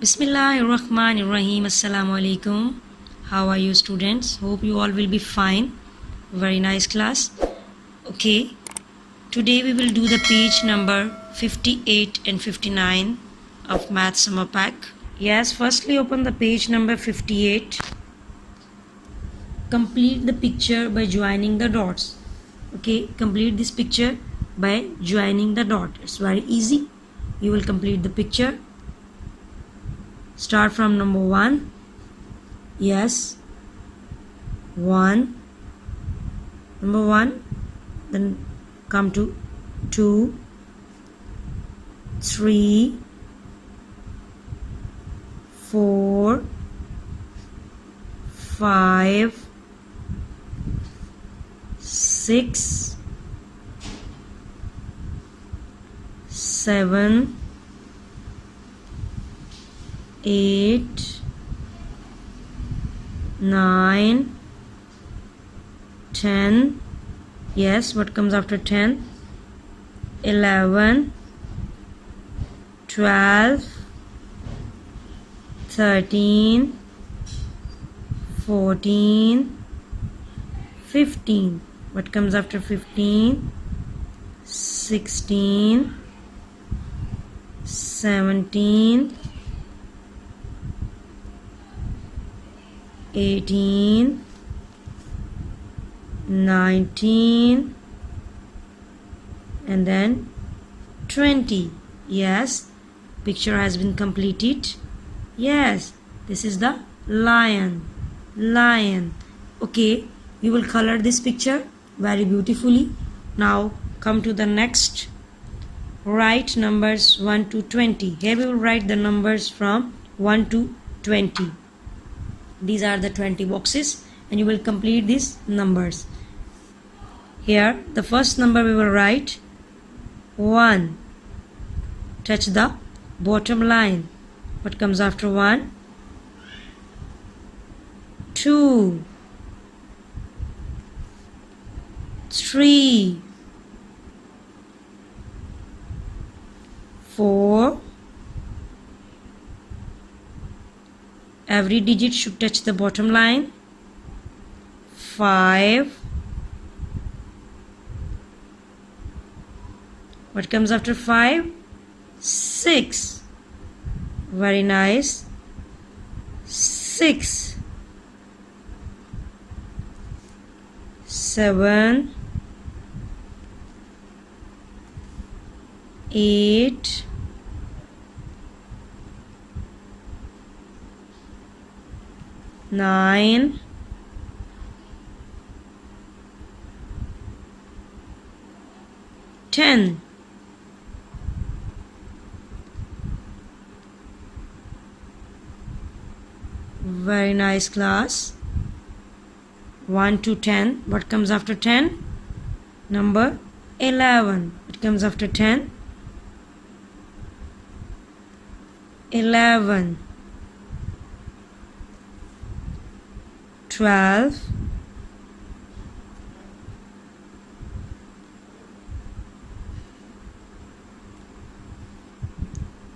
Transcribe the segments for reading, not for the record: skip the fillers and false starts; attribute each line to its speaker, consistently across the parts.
Speaker 1: Bismillahirrahmanirrahim. Assalamu alaikum. How are you, students? Hope you all will be fine. Very nice class. Okay, today we will do the page number 58 and 59 of Math Summer Pack. Yes, firstly open the page number 58. Complete the picture by joining the dots. Okay, complete this picture by joining the dot. It's very easy. You will complete the picture. Start from number 1. Yes, 1. Number 1. Then come to 2, 3, 4, 5, 6, 7, 8, 9, 10. Yes, what comes after 10? 11, 12, 13, 14, 15. What comes after 15? 16, 17, 18, 19, and then 20. Yes, picture has been completed. Yes, this is the lion. Okay, we will color this picture very beautifully. Now come to the next. Write numbers 1 to 20. Here we will write the numbers from 1 to 20. These are the 20 boxes and you will complete these numbers. Here the first number we will write 1. Touch the bottom line. What comes after 1? 2, 3, 4. Every digit should touch the bottom line. 5. What comes after 5? 6. Very nice. 6. 7. 8. 9. 10. Very nice, class. 1 to 10. What comes after 10? Number 11. What comes after 10? 11. 12.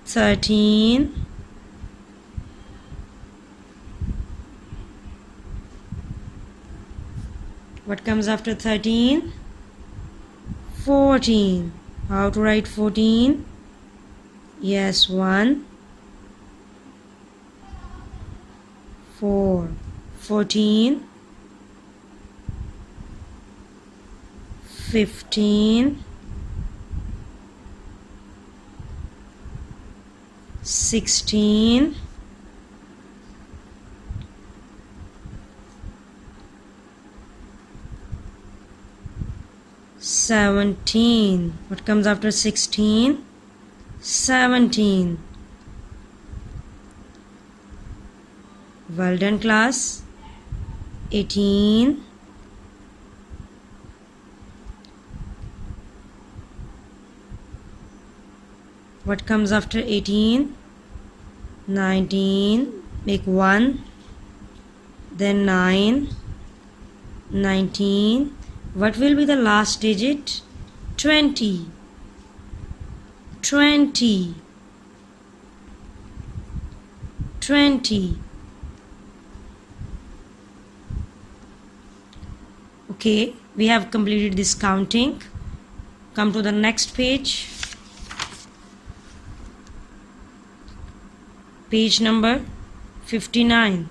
Speaker 1: 13. 13? 14. How to write 14? Yes, 1, 4. 14, 15, 16, 17. What comes after 16? 17. Well done, class. 18. What comes after 18? 19. Make 1. Then 9. 19. What will be the last digit? 20. 20. 20. Okay, we have completed this counting. Come to the next page. Page number 59.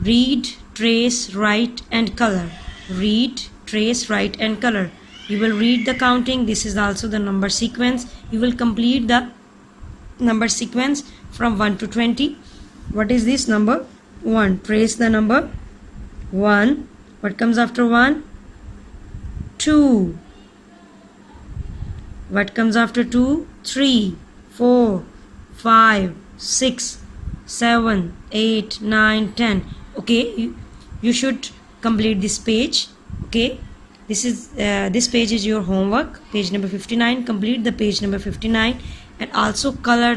Speaker 1: Read, trace, write and color. Read, trace, write and color. You will read the counting. This is also the number sequence. You will complete the number sequence from 1 to 20. What is this number? 1. Trace the number 1. What comes after 1? 2. What comes after 2? 3, 4, 5, 6, 7, 8, 9, 10. Okay, you should complete this page. Okay, this page is your homework. Page number 59. Complete the page number 59 and also color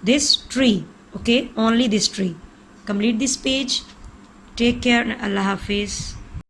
Speaker 1: this tree. Okay, only this tree. Complete this page. Take care and Allah Hafiz.